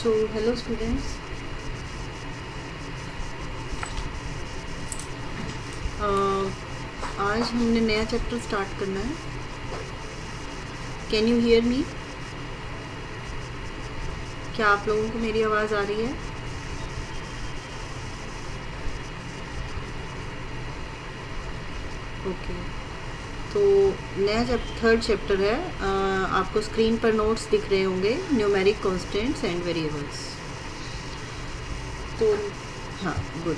So hello students, आज हमने नया चैप्टर स्टार्ट करना है. Can you hear me? क्या आप लोगों को मेरी आवाज़ आ रही है? ओके. तो नया थर्ड चैप्टर है. आपको स्क्रीन पर नोट्स दिख रहे होंगे, न्यूमेरिक कॉन्स्टेंट्स एंड वेरिएबल्स. तो हाँ, good.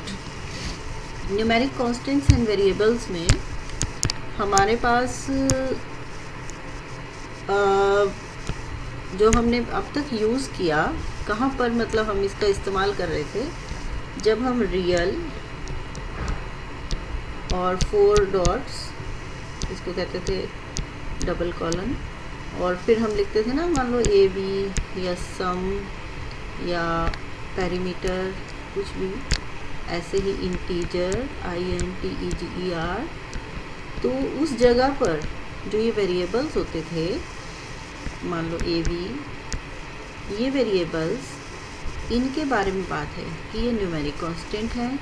Numeric constants and variables में हमारे पास जो हमने अब तक यूज़ किया, कहाँ पर मतलब हम इसका इस्तेमाल कर रहे थे, जब हम रियल और 4 डॉट्स, इसको कहते थे डबल कॉलन, और फिर हम लिखते थे ना, मान लो ए बी या सम या पेरीमीटर, कुछ भी ऐसे ही इंटीजर INTEGER. तो उस जगह पर जो ये वेरिएबल्स होते थे, मान लो ए बी, ये वेरिएबल्स, इनके बारे में बात है कि ये न्यूमेरिक कांस्टेंट हैं,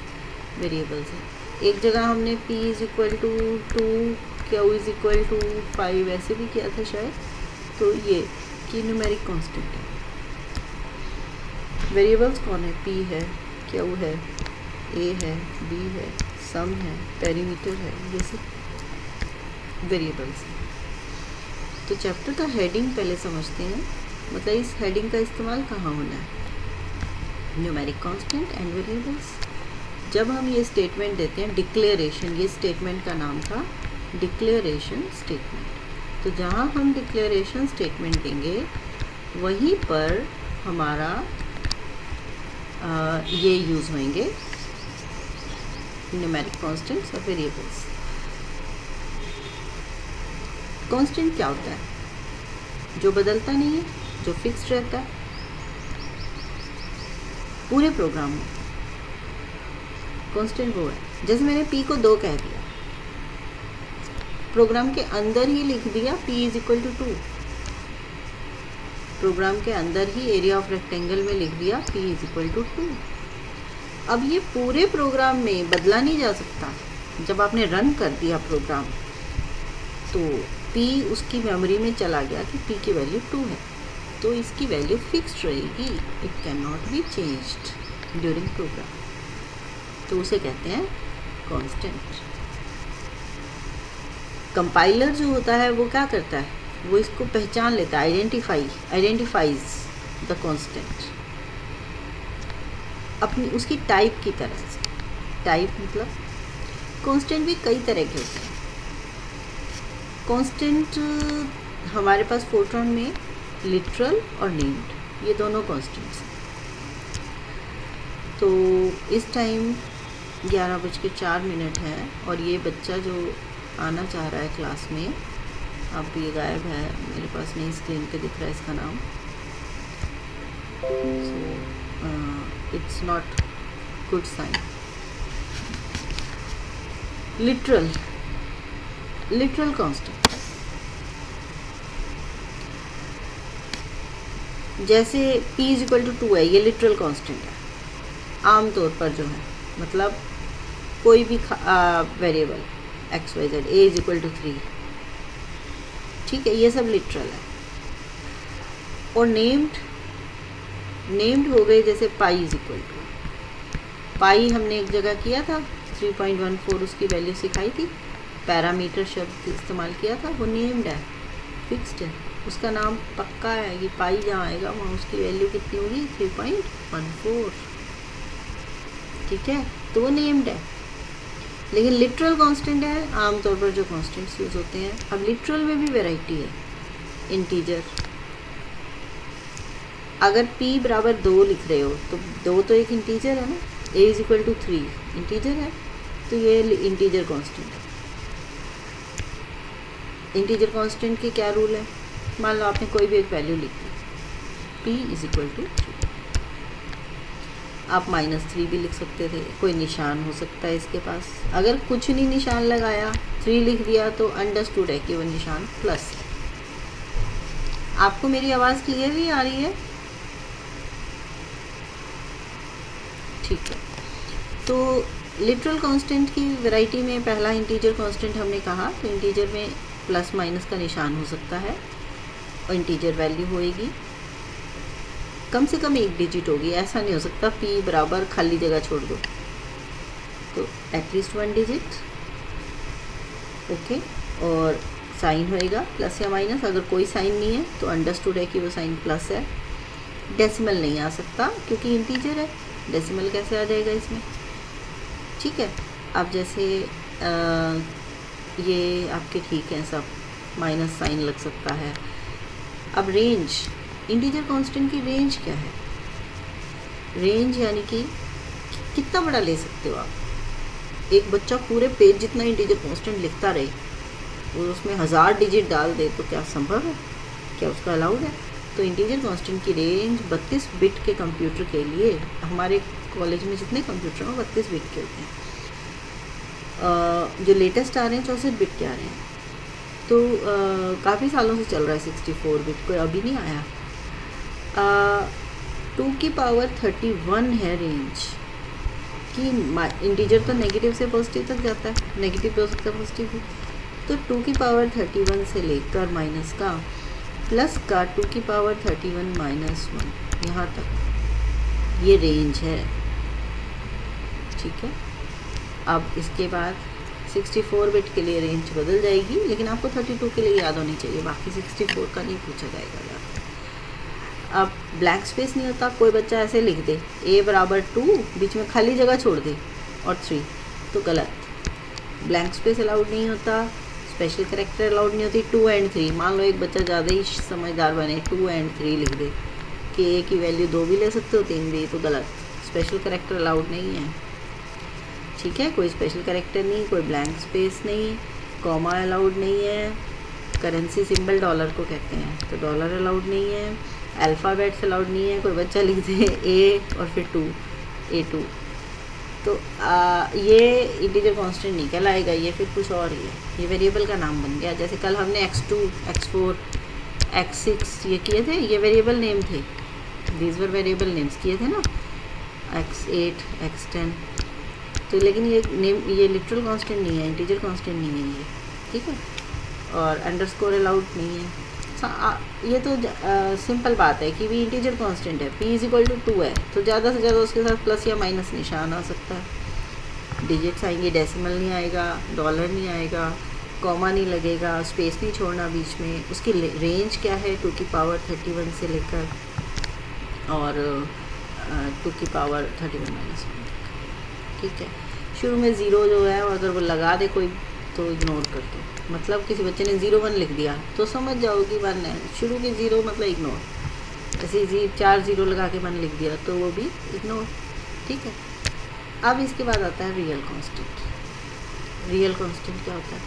वेरिएबल्स हैं. एक जगह हमने p = 2, q = 5 ऐसे भी किया था शायद. तो ये कि न्यूमेरिक कांस्टेंट है. वेरिएबल्स कौन है? p है, q है, a है, b है, सम है, पेरीमीटर है, ये सब वेरिएबल्स हैं. तो चैप्टर का हेडिंग पहले समझते हैं. मतलब इस हेडिंग का इस्तेमाल कहाँ होना है? Numeric constant and variables. जब हम ये स्टेटमेंट देते हैं, डिक्लेरेशन, ये स्टेटमेंट का नाम था डिक्लेरेशन स्टेटमेंट. तो जहाँ हम डिक्लेरेशन स्टेटमेंट देंगे, वहीं पर हमारा ये यूज़ होंगे न्यूमेरिक कांस्टेंट्स और वेरिएबल्स. कांस्टेंट क्या होता है? जो बदलता नहीं है, जो फिक्स्ड रहता है पूरे प्रोग्राम में. कांस्टेंट वो है, जैसे मैंने p को 2 कह दिया, प्रोग्राम के अंदर ही लिख दिया p = 2. प्रोग्राम के अंदर ही एरिया ऑफ रेक्टेंगल में लिख दिया p = 2. अब ये पूरे प्रोग्राम में बदला नहीं जा सकता. जब आपने रन कर दिया प्रोग्राम, तो p उसकी मेमोरी में चला गया कि p की वैल्यू 2 है, तो इसकी वैल्यू फिक्स्ड रहेगी. It can not be changed during program. तो उसे कहते हैं कांस्टेंट. कंपाइलर जो होता है वो क्या करता है? वो इसको पहचान लेता है, आइडेंटिफाइज द कांस्टेंट अपनी उसकी टाइप की तरह से. टाइप मतलब कांस्टेंट भी कई तरह के होते हैं. कांस्टेंट हमारे पास फोर्ट्रॉन में लिटरल और नेम्ड, ये दोनों कांस्टेंट्स हैं. तो इस टाइम 11:04 है, और ये बच्चा जो आना चाह रहा है क्लास में, अब ये गायब है, मेरे पास नहीं स्क्रीन पे दिख रहा है इसका नाम. So it's not good sign. Literal constant, जैसे p = 2 है, ये लिटरल कांस्टेंट है आमतौर पर जो है. मतलब कोई भी वेरिएबल XYZ, a = 3, ठीक है, ये सब लिटरल है. और नेम्ड हो गए, जैसे पाई हमने एक जगह किया था 3.14, उसकी वैल्यू सिखाई थी. पैरामीटर शब्द इस्तेमाल किया था, वो नेम्ड है, फिक्स्ड है, उसका नाम पक्का है. ये पाई जहाँ आएगा वहाँ उसकी वैल्यू कितनी होगी? 3.14. ठीक है, तो वो नेम्ड है. लेकिन लिटरल कांस्टेंट है आमतौर पर जो कांस्टेंट्स यूज़ होते हैं. अब लिटरल में भी वैरायटी है. इंटीजर, अगर p = 2 लिख रहे हो, तो 2 तो एक इंटीजर है ना. a = 3 इंटीजर है, तो ये इंटीजर कांस्टेंट है. इंटीजर कांस्टेंट के क्या रूल है? मान लो आपने कोई भी एक वैल्यू लिख दी, p = 3. आप -3 भी लिख सकते थे, कोई निशान हो सकता है इसके पास. अगर कुछ नहीं निशान लगाया, 3 लिख दिया, तो अंडरस्टूड है कि वो निशान प्लस है. आपको मेरी आवाज़ क्लियरली आ रही है? ठीक है, तो लिटरल कांस्टेंट की वैरायटी में पहला इंटीजर कांस्टेंट हमने कहा, तो इंटीजर में प्लस माइनस का निशान हो सकता है और इंटीजर वैल्यू होएगी, कम से कम एक डिजिट होगी, ऐसा नहीं हो सकता p बराबर खाली जगह छोड़ दो, तो एटलीस्ट 1 डिजिट। ओके, और साइन होएगा प्लस या माइनस, अगर कोई साइन नहीं है तो अंडरस्टूड है कि वो साइन प्लस है। डेसिमल नहीं आ सकता क्योंकि इंटीजर है, डेसिमल कैसे आ जाएगा इसमें, ठीक है। अब जैसे ये आपके ठीक हैं सब, माइनस साइन लग सकता है। अब रेंज, इंटीजर कांस्टेंट की रेंज क्या है, रेंज यानी कि कितना बड़ा ले सकते हो आप। एक बच्चा पूरे पेज जितना इंटीजर कांस्टेंट लिखता रहे और उसमें 1000 डिजिट डाल दे तो क्या संभव है, क्या उसका अलाउड है। तो इंटीजर कांस्टेंट की रेंज 32 बिट के कंप्यूटर के लिए, हमारे कॉलेज में जितने कंप्यूटर हैं वो 32 बिट के होते हैं, जो लेटेस्ट आ रहे हैं 64 बिट के आ रहे हैं, तो काफ़ी सालों से चल रहा है 64 बिट, कोई अभी नहीं आया। 2 की पावर 31 है रेंज कि इंटीजर तो नेगेटिव से पॉजिटिव तक जाता है, नेगेटिव भी हो सकता है पॉजिटिव भी, तो 2 की पावर 31 से लेकर माइनस का प्लस का 2 की पावर 31 माइनस 1 यहाँ तक ये रेंज है, ठीक है। अब इसके बाद 64 बिट के लिए रेंज बदल जाएगी, लेकिन आपको 32 के लिए याद होनी चाहिए, बाकी 64 का नहीं पूछा जाएगा ज़्यादा। अब ब्लैंक स्पेस नहीं होता, कोई बच्चा ऐसे लिख दे a बराबर 2, बीच में खाली जगह छोड़ दे और 3, तो गलत। ब्लैंक स्पेस अलाउड नहीं होता, स्पेशल कैरेक्टर अलाउड नहीं होती। 2 एंड 3, मान लो एक बच्चा ज़्यादा ही समझदार बने 2 एंड 3 लिख दे कि a की वैल्यू 2 भी ले सकते हो 3 भी, तो गलत, स्पेशल कैरेक्टर अलाउड नहीं है, ठीक है। कोई स्पेशल कैरेक्टर नहीं, कोई ब्लैंक स्पेस नहीं, कॉमा अलाउड नहीं है, करेंसी सिंबल डॉलर को कहते हैं तो डॉलर अलाउड नहीं है, अल्फ़ाबेट्स अलाउड नहीं है, कोई बच्चा लिख दे a और फिर 2 A2, तो ये इंटीजर कांस्टेंट नहीं कहलाएगा, ये फिर कुछ और ही है, ये वेरिएबल का नाम बन गया। जैसे कल हमने x2, x4, x6 ये किए थे, ये वेरिएबल नेम थे, दीज वर वेरिएबल नेम्स किए थे ना, x8, x10, तो लेकिन ये नेम, ये लिटरल कांस्टेंट नहीं है, इंटीजर कांस्टेंट नहीं है ये, ठीक है। और अंडरस्कोर अलाउड नहीं है। ये तो सिंपल बात है कि भी इंटीजर कांस्टेंट है, p = 2 है, तो ज़्यादा से ज़्यादा उसके साथ प्लस या माइनस निशान आ सकता है, डिजिट्स आएंगे, डेसिमल नहीं आएगा, डॉलर नहीं आएगा, कॉमा नहीं लगेगा, स्पेस नहीं छोड़ना बीच में। उसकी रेंज क्या है, 2 की पावर 31 से लेकर और 2 की पावर 31 माइनस 1 तक, ठीक है। शुरू में 0 जो है अगर वो लगा दे कोई तो इग्नोर कर दो, मतलब किसी बच्चे ने 0 1 लिख दिया तो समझ जाओ कि 1 है, शुरू के 0 मतलब इग्नोर, ऐसे 4 0 लगा के 1 लिख दिया तो वो भी इग्नोर, ठीक है। अब इसके बाद आता है रियल कांस्टेंट। रियल कांस्टेंट क्या होता है,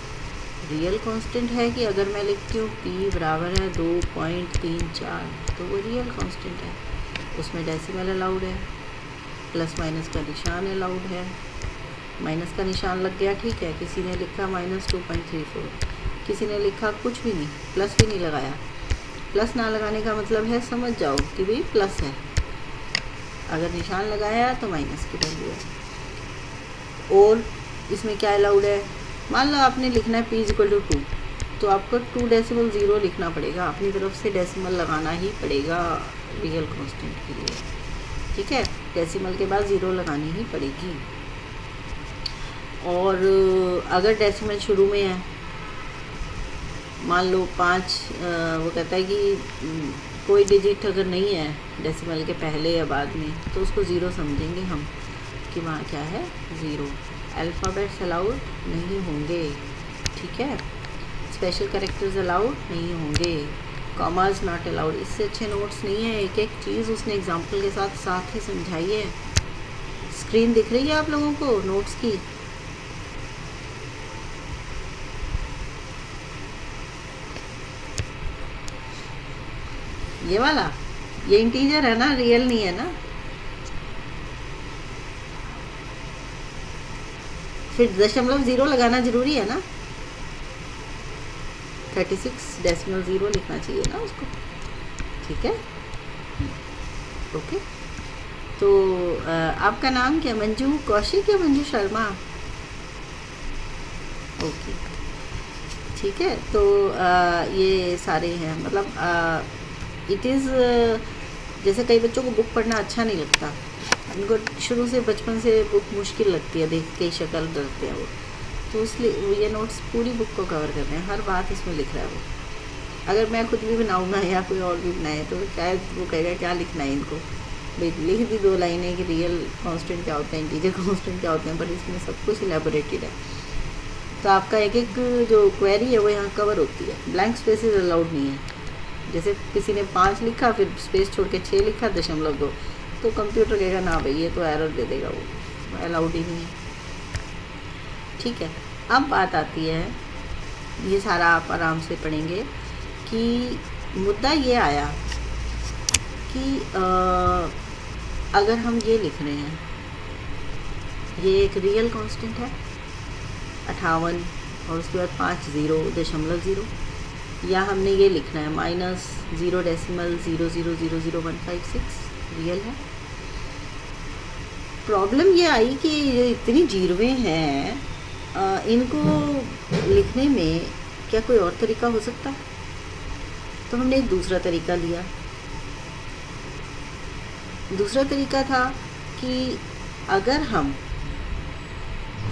रियल कांस्टेंट है कि अगर मैं लिखती हूँ p बराबर है 2.34 तो वो रियल कांस्टेंट है, उसमें डेसिमल अलाउड है, प्लस माइनस का निशान अलाउड है, माइनस का निशान लग गया, ठीक है। किसी ने लिखा -2.34, किसी ने लिखा कुछ भी नहीं, प्लस भी नहीं लगाया, प्लस ना लगाने का मतलब है समझ जाओ कि भाई प्लस है, अगर निशान लगाया तो माइनस की वैल्यू है। और इसमें क्या अलाउड है, मान लो आपने लिखना है p = 2, तो आपको 2.0 लिखना पड़ेगा, अपनी तरफ से डेसिमल लगाना ही पड़ेगा रियल कांस्टेंट के लिए, ठीक है। डेसिमल के बाद 0 लगानी ही पड़ेगी। और अगर डेसिमल शुरू में है, मान लो 5, वो कहता है कि कोई डिजिट अगर नहीं है डेसिमल के पहले या बाद में तो उसको 0 समझेंगे हम कि वहाँ क्या है 0। अल्फ़ाबेट्स अलाउड नहीं होंगे, ठीक है। स्पेशल कैरेक्टर्स अलाउड नहीं होंगे, कॉमास नॉट अलाउड। इससे अच्छे नोट्स नहीं है, एक एक चीज़ उसने एग्जाम्पल के साथ ही समझाई है। स्क्रीन दिख रही है आप लोगों को नोट्स की, ये वाला, ये इंटीजर है ना, रियल नहीं है ना, फिर 0.0 लगाना जरूरी है ना, 36.0 लिखना चाहिए ना उसको, ठीक है, ओके। तो आपका नाम क्या, मंजू कौशिक या मंजू शर्मा? ओके, ठीक है। तो ये सारे हैं, मतलब इट इज़ जैसे कई बच्चों को बुक पढ़ना अच्छा नहीं लगता, उनको शुरू से बचपन से बुक मुश्किल लगती है, देख के शक्ल डरते हैं वो, तो इसलिए ये नोट्स पूरी बुक को कवर कर रहे हैं, हर बात इसमें लिख रहा है वो। अगर मैं खुद भी बनाऊंगा या कोई और भी बनाए तो शायद वो कहेगा क्या लिखना है इनको, भाई लिख दी 2 लाइनें कि रियल कांस्टेंट क्या होते हैं, इंटीजर कांस्टेंट क्या होते हैं, पर इसमें सब कुछ इलेबोरेटेड है। तो आपका एक एक जो क्वेरी है वो यहाँ कवर होती है, ब्लैंक स्पेसेस अलाउड नहीं है। जैसे किसी ने 5 लिखा फिर स्पेस छोड़ के 6 लिखा 0.2, तो कंप्यूटर कहेगा ना भाई ये तो एरर दे देगा, वो अलाउड ही नहीं है। ठीक है, अब बात आती है, ये सारा आप आराम से पढ़ेंगे कि मुद्दा ये आया कि अगर हम ये लिख रहे हैं, ये एक रियल कांस्टेंट है 58 और उसके बाद 5 0.0, या हमने ये लिखना है -0.0000156 रियल है। प्रॉब्लम ये आई कि ये इतनी जीरोवें हैं, इनको लिखने में क्या कोई और तरीका हो सकता है? तो हमने एक दूसरा तरीका लिया। दूसरा तरीका था कि अगर हम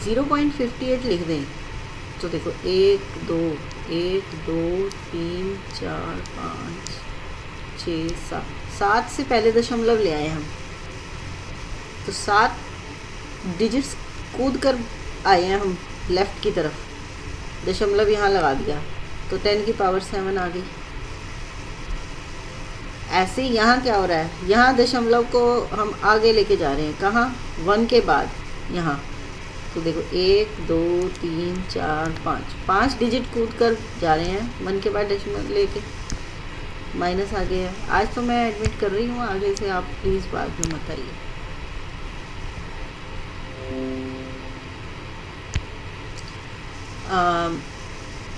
0.58 लिख दें तो देखो 1 2 3 4 5 6 7 से पहले दशमलव ले आए हम, तो 7 डिजिट्स कूद कर आए हैं हम लेफ़्ट की तरफ, दशमलव यहाँ लगा दिया तो 10 की पावर 7 आ गई। ऐसे यहाँ क्या हो रहा है, यहाँ दशमलव को हम आगे लेके जा रहे हैं, कहाँ, 1 के बाद यहाँ, तो देखो 1 2 3 4 5 डिजिट कूद कर जा रहे हैं, 1 के बाद डेसिमल लेके माइनस आ गया। आज तो मैं एडमिट कर रही हूँ, आगे से आप प्लीज़ बाद में मत आइए।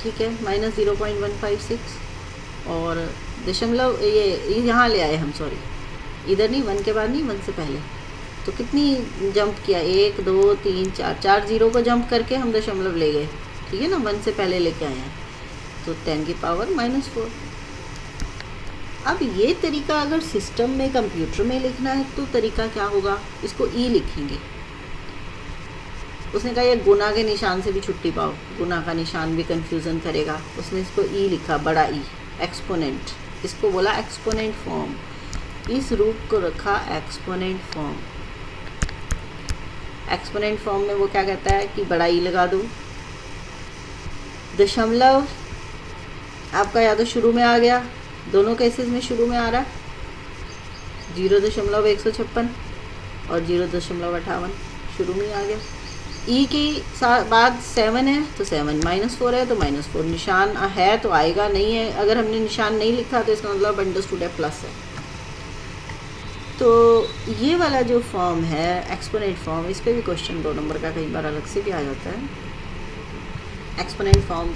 ठीक है, -0.156 और दशमलव ये यहाँ ले आए हम, सॉरी इधर नहीं, 1 के बाद नहीं, 1 से पहले। तो कितनी जंप किया, 1 2 3 4 जीरो को जंप करके हम दशमलव ले गए, ठीक है ना, 1 से पहले लेके आए हैं, तो 10 की पावर -4। अब ये तरीका अगर सिस्टम में कंप्यूटर में लिखना है तो तरीका क्या होगा, इसको ई लिखेंगे। उसने कहा ये गुना के निशान से भी छुट्टी पाओ, गुना का निशान भी कंफ्यूजन करेगा, उसने इसको ई लिखा, बड़ा ई, एक्सपोनेंट, इसको बोला एक्सपोनेंट फॉर्म, इस रूप को रखा एक्सपोनेंट फॉर्म। एक्सपोनेंट फॉर्म में वो क्या कहता है कि बड़ा ई लगा दो, दशमलव आपका या तो शुरू में आ गया, दोनों केसेस में शुरू में आ रहा, 0.156 और 0.58 शुरू में आ गया। ई के बाद 7 है तो 7, -4 है तो -4, निशान है तो आएगा, नहीं है अगर हमने निशान नहीं लिखा तो इसका मतलब अंडरस्टूड है प्लस है। तो ये वाला जो फॉर्म है एक्सपोनेंट फॉर्म, इस पर भी क्वेश्चन 2 नंबर का कई बार अलग से भी आ जाता है। एक्सपोनेंट फॉर्म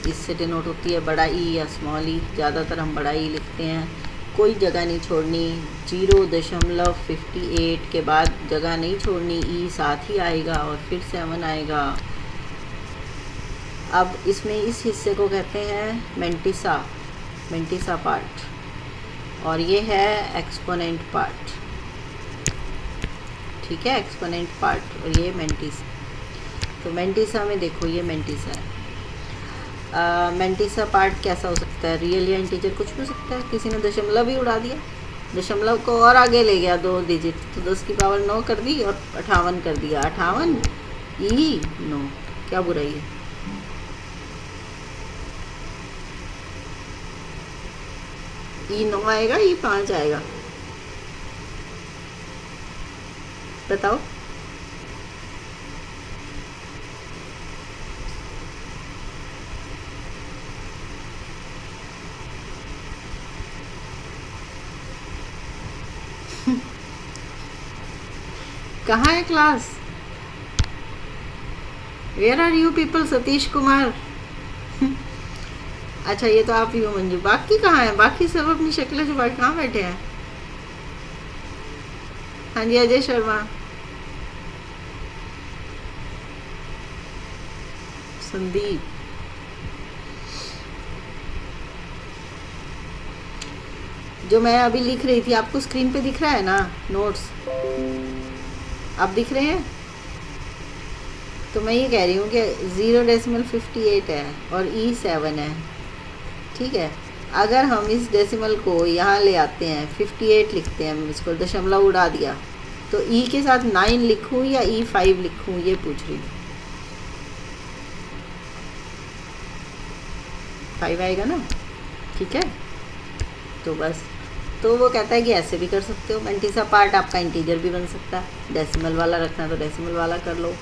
इससे डिनोट होती है बड़ा ई या स्मॉल ई, ज़्यादातर हम बड़ा ई लिखते हैं, कोई जगह नहीं छोड़नी, 0.58 के बाद जगह नहीं छोड़नी, ई साथ ही आएगा और फिर 7 आएगा। अब इसमें इस हिस्से को कहते हैं मेंटिसा पार्ट, और ये है एक्सपोनेंट पार्ट, ठीक है, एक्सपोनेंट पार्ट और ये मेंटिसा। तो मेंटिसा में देखो ये मेंटिसा है, मेंटिसा पार्ट कैसा हो सकता है, रियल या इंटीजर कुछ भी हो सकता है। किसी ने दशमलव ही उड़ा दिया, दशमलव को और आगे ले गया 2 डिजिट, तो 10 की पावर 9 कर दी और 58 कर दिया, 58 ई 9, क्या बुराई है। ई 9 आएगा, ई 5 आएगा, बताओ। कहाँ है class, where are you people, Satish Kumar अच्छा ये तो आप ही हो मंजू, बाकी कहाँ है, बाकी सब अपनी शक्लें छुपा के कहाँ बैठे हैं। हाँ जी अजय शर्मा, संदीप, जो मैं अभी लिख रही थी आपको स्क्रीन पे दिख रहा है ना नोट्स, आप दिख रहे हैं? तो मैं ये कह रही हूँ कि 0.58 है और E7 है, ठीक है। अगर हम इस डेसिमल को यहाँ ले आते हैं 58 लिखते हैं, इसको दशमलव उड़ा दिया, तो E के साथ 9 लिखूँ या E5 लिखूँ, ये पूछ रही हूँ। 5 आएगा ना, ठीक है। तो बस, तो वो कहता है कि ऐसे भी कर सकते हो, मेंटिसा पार्ट आपका इंटीजर भी बन सकता है, डेसिमल वाला रखना तो डेसिमल वाला कर लो,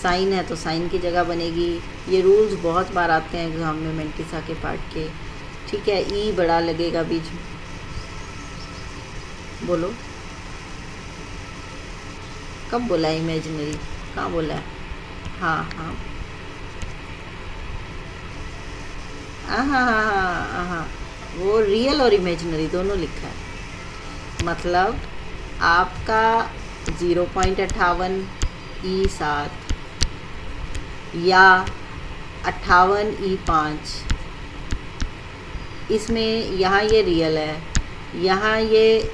साइन है तो साइन की जगह बनेगी। ये रूल्स बहुत बार आते हैं एग्ज़ाम में मेंटिसा के पार्ट के, ठीक है। ई बड़ा लगेगा बीच में, बोलो कब बोला है इमेजिनरी, कहाँ बोला है? हाँ हाँ हाँ हाँ हाँ हाँ, वो रियल और इमेजिनरी दोनों लिखा है। मतलब आपका 0.58 E7 या 58 E5, इसमें यहाँ ये रियल है, यहाँ ये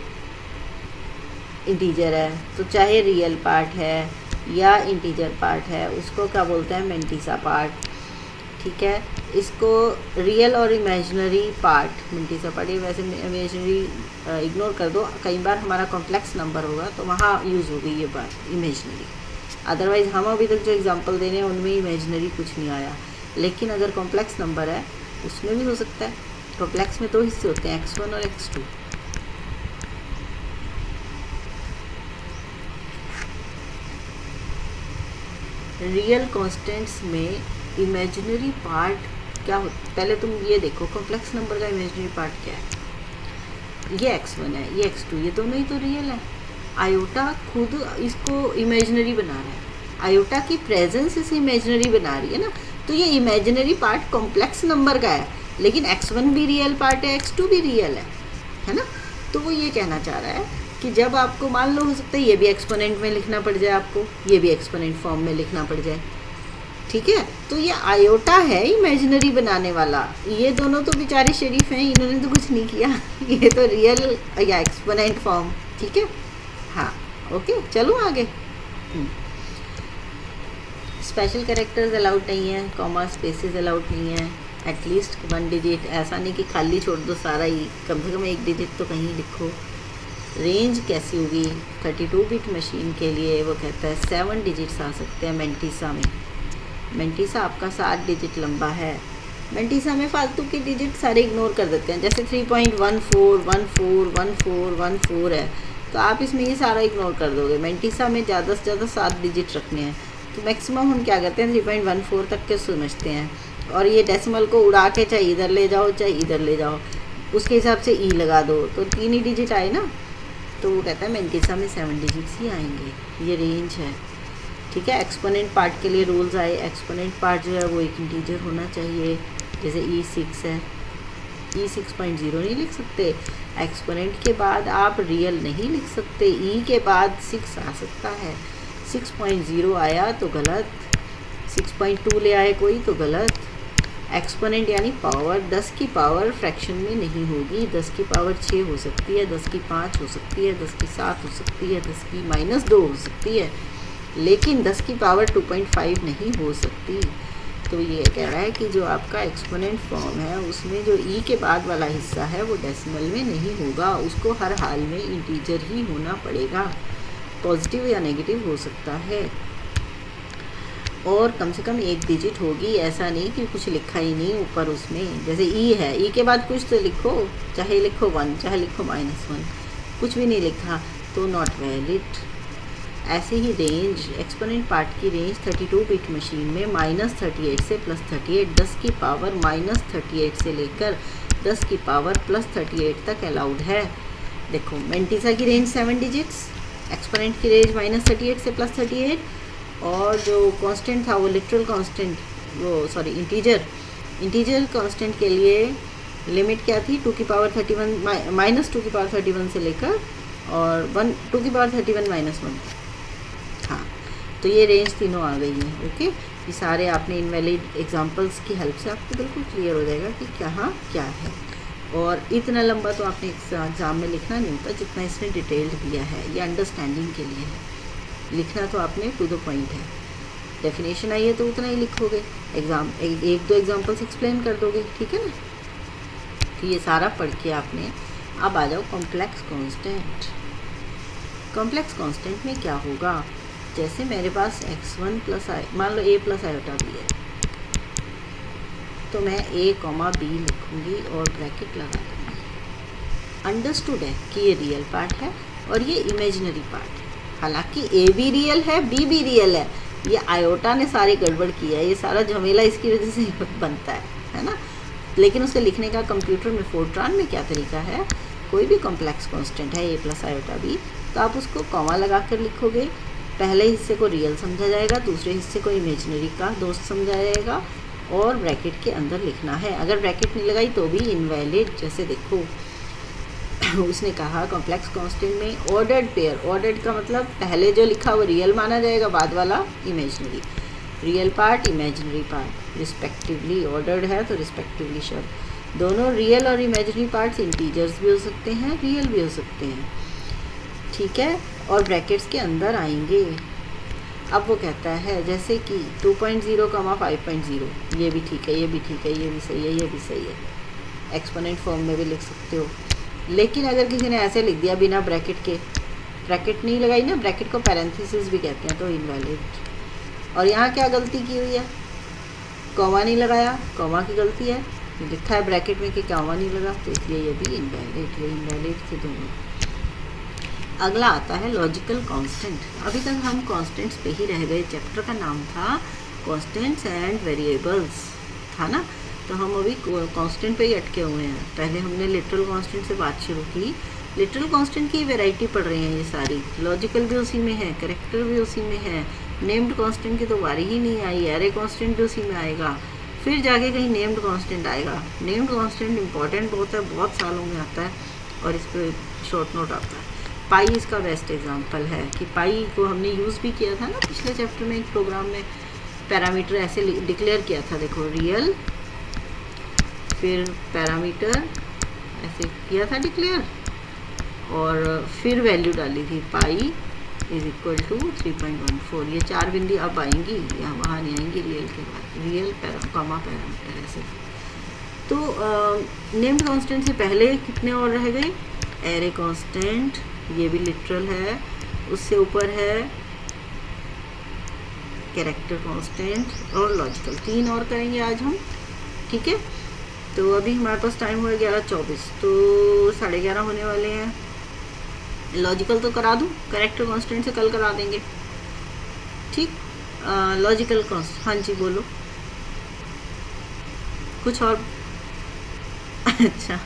इंटीजर है, तो चाहे रियल पार्ट है या इंटीजर पार्ट है उसको क्या बोलते हैं? मेंटिसा पार्ट, ठीक है। इसको रियल और इमेजिनरी पार्ट मेंटिसा पार्ट, ये वैसे इमेजिनरी इग्नोर कर दो, कई बार हमारा कॉम्प्लेक्स नंबर होगा तो वहाँ यूज़ होगी ये बात इमेजिनरी। अदरवाइज़ हम अभी तक जो एग्जांपल दे रहे हैं उनमें इमेजिनरी कुछ नहीं आया, लेकिन अगर कॉम्प्लेक्स नंबर है उसमें भी हो सकता है। कॉम्प्लेक्स में 2 हिस्से होते हैं, x1 और x2। रियल कॉन्स्टेंट्स में इमेजिनरी पार्ट क्या होता है? पहले तुम ये देखो कॉम्प्लेक्स नंबर का इमेजिनरी पार्ट क्या है। ये x1 है, ये x2, ये दोनों ही तो रियल है। आयोटा खुद इसको इमेजिनरी बना रहा है, आयोटा की प्रेजेंस इसे इमेजिनरी बना रही है ना, तो ये इमेजिनरी पार्ट कॉम्प्लेक्स नंबर का है, लेकिन x1 भी रियल पार्ट है, x2 भी रियल है ना। तो वो ये कहना चाह रहा है कि जब आपको मान लो हो सकता है ये भी एक्सपोनेंट में लिखना पड़ जाए, आपको ये भी एक्सपोनेंट फॉर्म में लिखना पड़ जाए, ठीक है। तो ये आयोटा है इमेजिनरी बनाने वाला, ये दोनों तो बेचारे शरीफ हैं, इन्होंने तो कुछ नहीं किया, ये तो रियल या एक्सपोनेंट फॉर्म, ठीक है। हाँ ओके, चलो आगे। स्पेशल कैरेक्टर्स अलाउड नहीं है, कॉमा स्पेसेस अलाउड नहीं है, एटलीस्ट 1 डिजिट, ऐसा नहीं कि खाली छोड़ दो सारा ही, कम से कम 1 डिजिट तो कहीं लिखो। रेंज कैसी होगी 32 बिट मशीन के लिए? वो कहता है 7 डिजिट्स आ सकते हैं मेंटिसा में। मेंटिसा आपका 7 डिजिट लंबा है। मेंटिसा में फालतू के डिजिट सारे इग्नोर कर देते हैं, जैसे 3.14141414 है, तो आप इसमें ये सारा इग्नोर कर दोगे। मेंटिसा में ज़्यादा से ज़्यादा 7 डिजिट रखने हैं, तो मैक्सिमम हम क्या करते हैं 3.14 तक के समझते हैं, और ये डेसिमल को उड़ा के चाहे इधर ले जाओ चाहे इधर ले जाओ, उसके हिसाब से ई लगा दो, तो 3 ही डिजिट आए ना। तो वो कहता है मेंटिसा में 7 डिजिट्स ही आएंगे, ये रेंज है, ठीक है। एक्सपोनेंट पार्ट के लिए रूल्स आए, एक्सपोनेंट पार्ट जो है वो एक इंटीजर होना चाहिए, जैसे E6 है, E6.0 नहीं लिख सकते। एक्सपोनेंट के बाद आप रियल नहीं लिख सकते, E के बाद 6 आ सकता है, 6.0 आया तो गलत, 6.2 ले आए कोई तो गलत। एक्सपोनेंट यानी पावर 10 की पावर फ्रैक्शन में नहीं होगी, 10 की पावर 6 हो सकती है, 10 की 5 हो सकती है, 10 की 7 हो सकती है, 10 की -2 हो सकती है, लेकिन 10 की पावर 2.5 नहीं हो सकती। तो ये कह रहा है कि जो आपका एक्सपोनेंट फॉर्म है उसमें जो ई के बाद वाला हिस्सा है वो डेसिमल में नहीं होगा, उसको हर हाल में इंटीजर ही होना पड़ेगा, पॉजिटिव या नेगेटिव हो सकता है, और कम से कम 1 डिजिट होगी। ऐसा नहीं कि कुछ लिखा ही नहीं ऊपर उसमें, जैसे ई है, ई के बाद कुछ तो लिखो, चाहे लिखो 1 चाहे लिखो -1, कुछ भी नहीं लिखा तो नॉट वैलिड। ऐसे ही रेंज, एक्सपोनेंट पार्ट की रेंज 32 बिट मशीन में -38 से +38, 10 की पावर -38 से लेकर 10 की पावर +38 तक अलाउड है। देखो मेंटिसा की रेंज 7 डिजिट्स, एक्सपोनेंट की रेंज -38 से +38, और जो कांस्टेंट था वो लिटरल कांस्टेंट, वो सॉरी इंटीजर कांस्टेंट के लिए लिमिट क्या थी, 2 की पावर 31 -2 की पावर 31 से लेकर और 1 टू की पावर 31 माइनस 1। हाँ, तो ये रेंज तीनों आ गई है। ओके, ये सारे आपने इनवैलिड एग्जांपल्स की हेल्प से आपको बिल्कुल क्लियर हो जाएगा कि कहाँ क्या है। और इतना लंबा तो आपने एग्ज़ाम में लिखना नहीं होता जितना इसने डिटेल्ड दिया है, ये अंडरस्टैंडिंग के लिए है। लिखना तो आपने टू द पॉइंट है। डेफिनेशन आई है तो उतना ही लिखोगे, एक दो एग्जांपल्स एक्सप्लेन कर दोगे, ठीक है ना। तो ये सारा पढ़ के आपने अब आ जाओ कॉम्प्लेक्स कांस्टेंट। कॉम्प्लेक्स कांस्टेंट में क्या होगा, जैसे मेरे पास x1 प्लस आई, मान लो a प्लस आयोटा b है, तो मैं a कॉमा b लिखूँगी और ब्रैकेट लगा दूँगी। अंडरस्टूड है कि ये रियल पार्ट है और ये इमेजिनरी पार्ट है। हालांकि a भी रियल है, b भी रियल है, ये आयोटा ने सारी गड़बड़ की है, ये सारा झमेला इसकी वजह से बनता है ना। लेकिन उसे लिखने का कंप्यूटर में फोर्ट्रान में क्या तरीका है, कोई भी कॉम्प्लेक्स कांस्टेंट है a प्लस आयोटा b, तो आप उसको कॉमा लगा कर लिखोगे। पहले हिस्से को रियल समझा जाएगा, दूसरे हिस्से को इमेजिनरी का दोस्त समझा जाएगा और ब्रैकेट के अंदर लिखना है। अगर ब्रैकेट नहीं लगाई तो भी इनवैलिड। जैसे देखो उसने कहा कॉम्प्लेक्स कांस्टेंट में ऑर्डर्ड पेयर, ऑर्डर्ड का मतलब पहले जो लिखा वो रियल माना जाएगा, बाद वाला imaginary. Real part imaginary part respectively, ordered है तो रिस्पेक्टिवली शब्द। दोनों रियल और इमेजिनरी पार्ट्स इंटीजर्स भी हो सकते हैं, रियल भी हो सकते हैं, ठीक है। और ब्रैकेट्स के अंदर आएंगे। अब वो कहता है जैसे कि 2.0 कमा 5.0, ये भी ठीक है, ये भी ठीक है, ये भी सही है, ये भी सही है। एक्सपोनेंट फॉर्म में भी लिख सकते हो। लेकिन अगर किसी ने ऐसे लिख दिया बिना ब्रैकेट के, ब्रैकेट नहीं लगाई ना, ब्रैकेट को पैरेंथेसिस भी कहते हैं, तो इनवैलिड। और यहाँ क्या गलती की हुई है, कॉमा नहीं लगाया, कॉमा की गलती है। लिखा है ब्रैकेट में कि कॉमा नहीं लगा, तो इसलिए ये भी इनवैलिड। ये इनवैलिड थे दोनों। अगला आता है लॉजिकल कांस्टेंट। अभी तक हम कांस्टेंट्स पे ही रह गए, चैप्टर का नाम था कांस्टेंट्स एंड वेरिएबल्स, था ना। तो हम अभी कांस्टेंट पे ही अटके हुए हैं। पहले हमने लिटरल कांस्टेंट से बात शुरू की। लिटरल कांस्टेंट की वैरायटी पढ़ रहे हैं ये सारी। लॉजिकल भी उसी में है, कैरेक्टर भी उसी में है, नेम्ड कांस्टेंट की तो बारी ही नहीं आई, एरे कांस्टेंट भी उसी में आएगा, फिर जाके कहीं नेम्ड कांस्टेंट आएगा। नेम्ड कांस्टेंट इंपॉर्टेंट बहुत है, बहुत सालों में आता है और इस पर शॉर्ट नोट आता है। पाई इसका बेस्ट एग्जांपल है कि पाई को हमने यूज़ भी किया था ना पिछले चैप्टर में, एक प्रोग्राम में पैरामीटर ऐसे डिक्लेयर किया था। देखो रियल, फिर पैरामीटर ऐसे किया था डिक्लेयर, और फिर वैल्यू डाली थी पाई इज इक्वल टू 3.14। ये 4 बिंदी अब आएंगी, यहाँ वहाँ नहीं आएंगी रियल के बाद, रियल कॉमा पैरामीटर ऐसे। तो नेम्ड कांस्टेंट से पहले कितने और रह गए, एरे कांस्टेंट, ये भी लिटरल है, उससे ऊपर है कैरेक्टर कांस्टेंट और लॉजिकल। 3 और करेंगे आज हम, ठीक है। तो अभी हमारे पास टाइम हुआ 11:24, तो 11:30 होने वाले हैं। लॉजिकल तो करा दूँ, कैरेक्टर कांस्टेंट से कल करा देंगे, ठीक। लॉजिकल कांस्टेंट, हाँ जी बोलो कुछ और। अच्छा,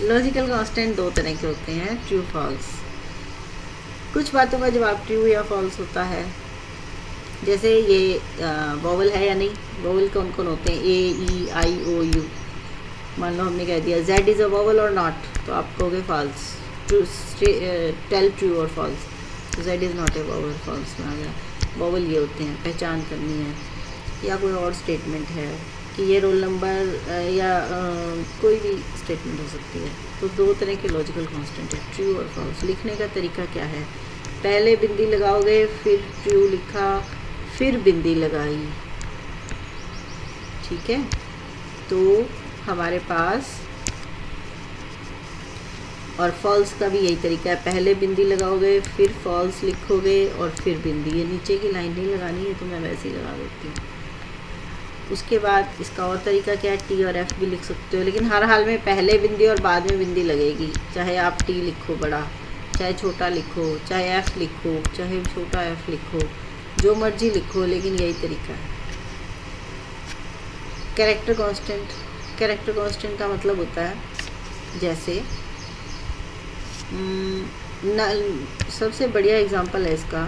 लॉजिकल कांस्टेंट 2 तरह के होते हैं, ट्रू फॉल्स। कुछ बातों का जवाब ट्रू या फॉल्स होता है, जैसे ये वोवल है या नहीं। वोवल कौन कौन होते हैं, ए ई आई ओ यू। मान लो हमने कह दिया जेड इज़ अ वोवल और नॉट, तो आप कहोगे फॉल्स। टेल ट्रू और false. Z is not a vowel, false में आ गया। वोवल ये होते हैं, पहचान करनी है। या कोई और स्टेटमेंट है कि ये रोल नंबर या कोई भी स्टेटमेंट हो सकती है। तो 2 तरह के लॉजिकल कांस्टेंट है, ट्रू और फॉल्स। लिखने का तरीका क्या है, पहले बिंदी लगाओगे, फिर ट्रू लिखा, फिर बिंदी लगाई, ठीक है। तो हमारे पास, और फॉल्स का भी यही तरीका है, पहले बिंदी लगाओगे, फिर फॉल्स लिखोगे और फिर बिंदी। ये नीचे की लाइन नहीं लगानी है तो मैं वैसे ही लगा देती हूँ। उसके बाद इसका और तरीका क्या है, टी और एफ़ भी लिख सकते हो, लेकिन हर हाल में पहले बिंदी और बाद में बिंदी लगेगी। चाहे आप टी लिखो बड़ा, चाहे छोटा लिखो, चाहे एफ़ लिखो, चाहे छोटा एफ़ लिखो, जो मर्जी लिखो, लेकिन यही तरीका है। कैरेक्टर कांस्टेंट, कैरेक्टर कांस्टेंट का मतलब होता है जैसे सबसे बढ़िया एग्जांपल है इसका,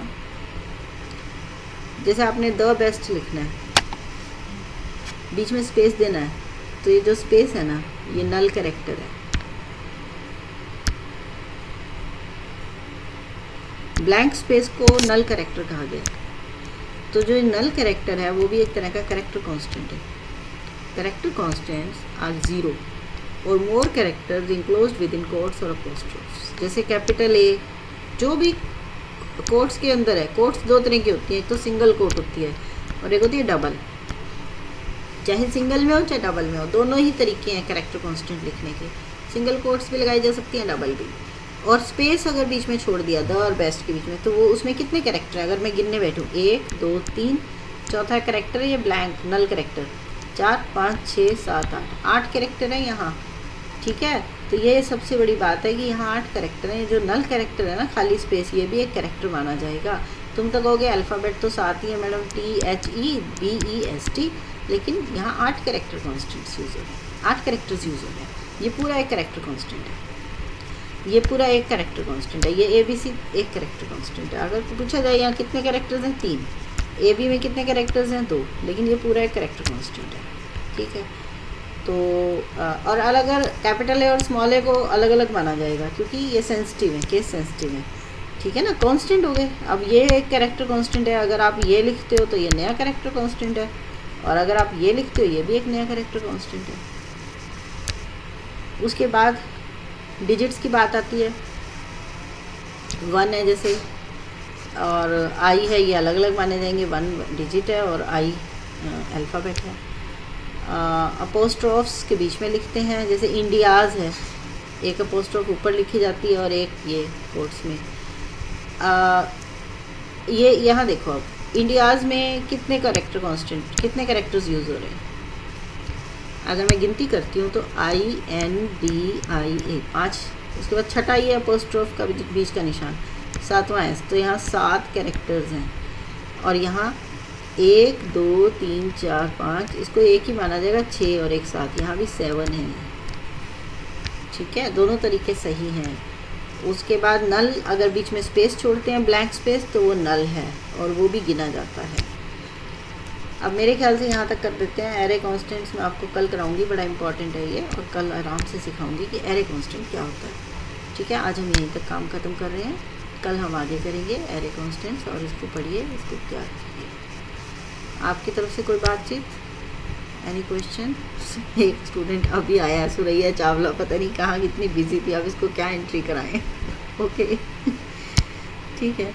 जैसे आपने द बेस्ट लिखना है, बीच में स्पेस देना है, तो ये जो स्पेस है ना, ये नल कैरेक्टर है। ब्लैंक स्पेस को नल कैरेक्टर कहा गया। तो जो नल कैरेक्टर है वो भी एक तरह का कैरेक्टर कांस्टेंट है। कैरेक्टर कांस्टेंट्स आर जीरो और more characters enclosed within quotes और अपोस्ट्रोफ्स। जैसे कैपिटल ए जो भी कोट्स के अंदर है, कोट्स दो तरह की होती है, एक तो सिंगल कोट होती है और एक होती है डबल। चाहे सिंगल में हो चाहे डबल में हो, दोनों ही तरीके हैं कैरेक्टर कांस्टेंट लिखने के। सिंगल कोट्स भी लगाई जा सकती हैं, डबल भी। और स्पेस अगर बीच में छोड़ दिया द और बेस्ट के बीच में, तो वो उसमें कितने कैरेक्टर है? अगर मैं गिनने बैठूँ 1 2 3, चौथा कैरेक्टर है ये ब्लैंक नल कैरेक्टर, 4 5 6 7 8 कैरेक्टर है यहाँ, ठीक है। तो ये सबसे बड़ी बात है कि यहाँ 8 कैरेक्टर हैं। जो नल कैरेक्टर है ना, खाली स्पेस, ये भी एक कैरेक्टर माना जाएगा। तुम तो कहोगे अल्फ़ाबेट तो 7 ही है मैडम, THEBEST, लेकिन यहाँ 8 कैरेक्टर कॉन्स्टेंट्स यूज़ हो रहे हैं, 8 कैरेक्टर्स यूज़ हो रहे हैं। ये पूरा एक कैरेक्टर कॉन्स्टेंट है, ये पूरा एक कैरेक्टर कांस्टेंट है। ये ABC एक कैरेक्टर कांस्टेंट है। अगर पूछा जाए यहाँ कितने कैरेक्टर्स हैं? 3। AB में कितने कैरेक्टर्स हैं? 2, लेकिन ये पूरा एक कैरेक्टर कांस्टेंट है, ठीक है। तो और अलग अलग कैपिटल ए और स्मॉल ए को अलग अलग माना जाएगा क्योंकि ये सेंसिटिव है, केस सेंसिटिव है, ठीक है ना। कांस्टेंट हो गए। अब ये एक कैरेक्टर कांस्टेंट है, अगर आप ये लिखते हो तो ये नया कैरेक्टर कांस्टेंट है, और अगर आप ये लिखते हो ये भी एक नया कैरेक्टर कांस्टेंट है। उसके बाद डिजिट्स की बात आती है। 1 है जैसे, और आई है, ये अलग अलग माने जाएंगे। 1 डिजिट है और आई अल्फ़ाबेट है। अपोस्ट्रोफ्स के बीच में लिखते हैं, जैसे इंडियाज़ है, एक अपोस्ट्रोफ ऊपर लिखी जाती है और एक ये कोट्स में। ये यहाँ देखो, अब इंडियाज़ में कितने कैरेक्टर कांस्टेंट, कितने कैरेक्टर्स यूज़ हो रहे हैं? अगर मैं गिनती करती हूँ तो INDIA 5, उसके बाद छठा ये अपोस्ट्रोफ का बीच का निशान, 7वां S, तो यहाँ 7 कैरेक्टर्स हैं। और यहाँ 1 2 3 4 5, इसको एक ही माना जाएगा, 6 और 1 7, यहाँ भी 7 है, ठीक है। दोनों तरीके सही हैं। उसके बाद नल, अगर बीच में स्पेस छोड़ते हैं, ब्लैंक स्पेस, तो वो नल है और वो भी गिना जाता है। अब मेरे ख्याल से यहाँ तक कर देते हैं। एरे कांस्टेंट्स मैं आपको कल कराऊंगी, बड़ा इंपॉर्टेंट है ये, और कल आराम से सिखाऊंगी कि एरे कांस्टेंट क्या होता है, ठीक है। आज हम यहीं तक काम ख़त्म कर रहे हैं, कल हम आगे करेंगे एरे कांस्टेंट्स, और इसको पढ़िए, इसको तैयार करिए। आपकी तरफ से कोई बातचीत, एनी क्वेश्चन? एक स्टूडेंट अभी आया, सुरैया चावला, पता नहीं कहाँ कितनी बिजी थी, अब इसको क्या एंट्री कराएं। ओके ठीक है।